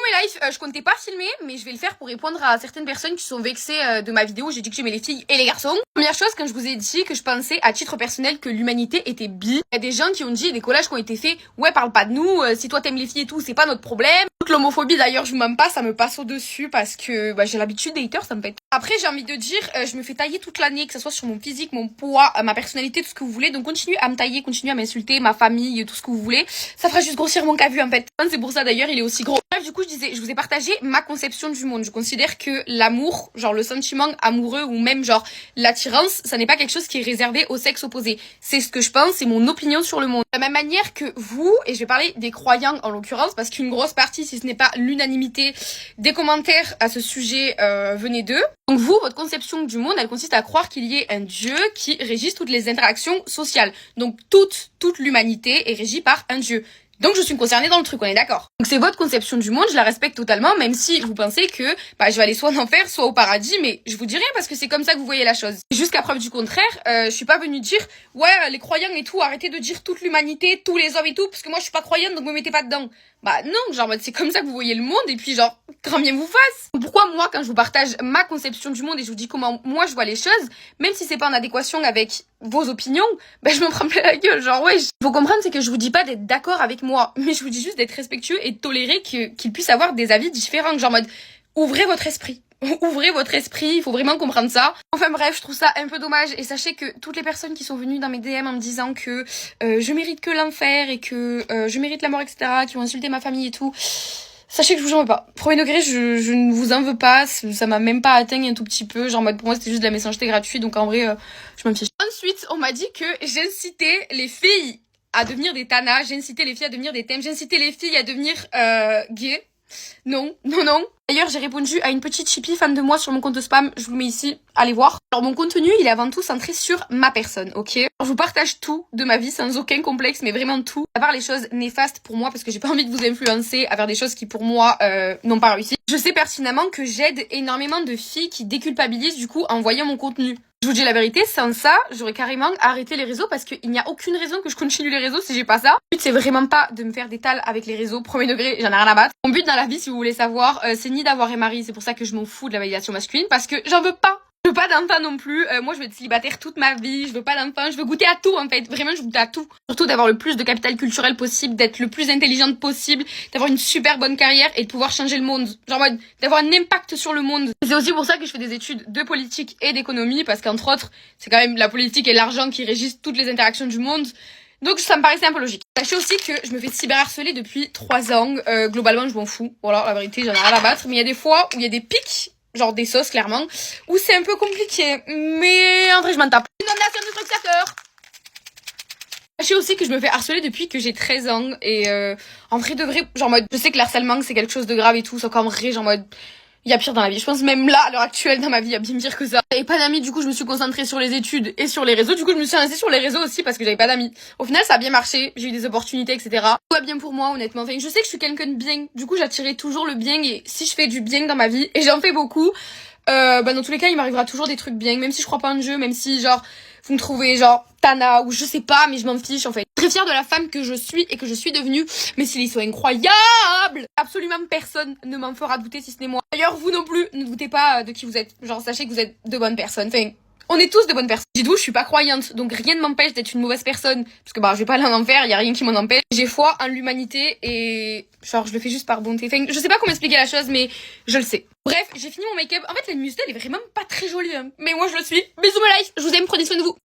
mes lives, je comptais pas filmer, mais je vais le faire pour répondre à certaines personnes qui sont vexées de ma vidéo. J'ai dit que j'aimais les filles et les garçons. Première chose, quand je vous ai dit que je pensais à titre personnel que l'humanité était bi, il y a des gens qui ont dit, des collages qui ont été faits, ouais, parle pas de nous, si toi t'aimes les filles et tout, c'est pas notre problème. Toute l'homophobie d'ailleurs, je vous mens pas, ça me passe au-dessus parce que j'ai l'habitude des haters, ça me pète. Après, j'ai envie de dire, je me fais tailler toute l'année, que ce soit sur mon physique, mon poids, ma personnalité, tout ce que vous voulez. Donc continuez à me tailler, continuez à m'insulter, ma famille, tout ce que vous voulez. Ça fera juste grossir mon cavu en fait. C'est pour ça d'ailleurs, il est aussi gros. Bref, du coup, je disais, je vous ai partagé ma conception du monde. Je considère que l'amour, genre le sentiment amoureux ou même genre l'attirance, ça n'est pas quelque chose qui est réservé au sexe opposé. C'est ce que je pense, c'est mon opinion sur le monde. De la même manière que vous, et je vais parler des croyants en l'occurrence, parce qu'une grosse partie, si ce n'est pas l'unanimité des commentaires à ce sujet, venez d'eux. Donc vous, votre conception du monde, elle consiste à croire qu'il y ait un Dieu qui régisse toutes les interactions sociales. Donc toute l'humanité est régie par un Dieu. Donc je suis concernée dans le truc, on est d'accord. Donc c'est votre conception du monde, je la respecte totalement, même si vous pensez que je vais aller soit en enfer, soit au paradis, mais je vous dis rien parce que c'est comme ça que vous voyez la chose. Jusqu'à preuve du contraire, je suis pas venue dire ouais les croyants et tout, arrêtez de dire toute l'humanité, tous les hommes et tout, parce que moi je suis pas croyante donc me mettez pas dedans. Bah non, genre c'est comme ça que vous voyez le monde et puis genre grand bien vous fasse. Pourquoi moi quand je vous partage ma conception du monde et je vous dis comment moi je vois les choses, même si c'est pas en adéquation avec vos opinions, je me prends plein la gueule, genre ouais. Faut comprendre c'est que je vous dis pas d'être d'accord avec moi, mais je vous dis juste d'être respectueux et de tolérer qu'il puisse avoir des avis différents, genre en mode ouvrez votre esprit. Ouvrez votre esprit, il faut vraiment comprendre ça. Enfin bref, je trouve ça un peu dommage et sachez que toutes les personnes qui sont venues dans mes DM en me disant que je mérite que l'enfer et que je mérite la mort, etc., qui ont insulté ma famille et tout, sachez que je vous en veux pas. Premier degré, je ne vous en veux pas, ça m'a même pas atteint un tout petit peu, genre en mode pour moi c'était juste de la méchanceté gratuite, donc en vrai, je m'en fiche. Ensuite, on m'a dit que j'incitais les filles à devenir des tanas, j'incitais les filles à devenir des thèmes, j'incitais les filles à devenir gays. Non. D'ailleurs, j'ai répondu à une petite chippie fan de moi sur mon compte de spam, je vous le mets ici, allez voir. Alors mon contenu, il est avant tout centré sur ma personne, ok? Alors, je vous partage tout de ma vie sans aucun complexe, mais vraiment tout. À part les choses néfastes pour moi, parce que j'ai pas envie de vous influencer à faire des choses qui pour moi n'ont pas réussi. Je sais pertinemment que j'aide énormément de filles qui déculpabilisent du coup en voyant mon contenu. Je vous dis la vérité, sans ça, j'aurais carrément arrêté les réseaux parce qu'il n'y a aucune raison que je continue les réseaux si j'ai pas ça. Le but, c'est vraiment pas de me faire des tales avec les réseaux, premier degré, j'en ai rien à battre. Mon but dans la vie, si vous voulez savoir, c'est ni d'avoir un mari, c'est pour ça que je m'en fous de la validation masculine, parce que j'en veux pas. Je veux pas d'enfant non plus, moi je veux être célibataire toute ma vie, je veux pas d'enfant, je veux goûter à tout en fait, vraiment je veux goûter à tout. Surtout d'avoir le plus de capital culturel possible, d'être le plus intelligente possible, d'avoir une super bonne carrière et de pouvoir changer le monde. Genre en mode, d'avoir un impact sur le monde. C'est aussi pour ça que je fais des études de politique et d'économie, parce qu'entre autres, c'est quand même la politique et l'argent qui régissent toutes les interactions du monde. Donc ça me paraissait un peu logique. Sachez aussi que je me fais cyberharceler depuis 3 ans, globalement je m'en fous, voilà la vérité j'en ai rien à battre, mais il y a des fois où il y a des pics, genre des sauces clairement, où c'est un peu compliqué, mais en vrai je m'en tape. Une nomination de truc cœur. Sachez aussi que je me fais harceler depuis que j'ai 13 ans, et en vrai de vrai, genre mode, je sais que l'harcèlement c'est quelque chose de grave et tout, sauf qu'en vrai genre mode, il y a pire dans la vie. Je pense même là, à l'heure actuelle dans ma vie, il y a bien pire que ça. J'avais pas d'amis, du coup je me suis concentrée sur les études et sur les réseaux, du coup je me suis lancée sur les réseaux aussi parce que j'avais pas d'amis. Au final ça a bien marché, j'ai eu des opportunités, etc. Tout va bien pour moi honnêtement, enfin je sais que je suis quelqu'un de bien, du coup j'attirais toujours le bien, et si je fais du bien dans ma vie, et j'en fais beaucoup, dans tous les cas il m'arrivera toujours des trucs bien, même si je crois pas en Dieu, même si genre vous me trouvez genre Tana ou je sais pas, mais je m'en fiche en fait. Très fière de la femme que je suis et que je suis devenue, mais s'ils sont incroyables, absolument personne ne m'en fera douter si ce n'est moi. D'ailleurs vous non plus, ne doutez pas de qui vous êtes, genre sachez que vous êtes de bonnes personnes, enfin on est tous de bonnes personnes. Dites-vous, je suis pas croyante, donc rien ne m'empêche d'être une mauvaise personne, parce que je vais pas aller en enfer, y a rien qui m'en empêche. J'ai foi en l'humanité et genre je le fais juste par bonté. Enfin, je sais pas comment expliquer la chose, mais je le sais. Bref, j'ai fini mon make-up. En fait, la nuit elle est vraiment pas très jolie, hein. Mais moi je le suis. Bisous mes lives, je vous aime, prenez soin de vous.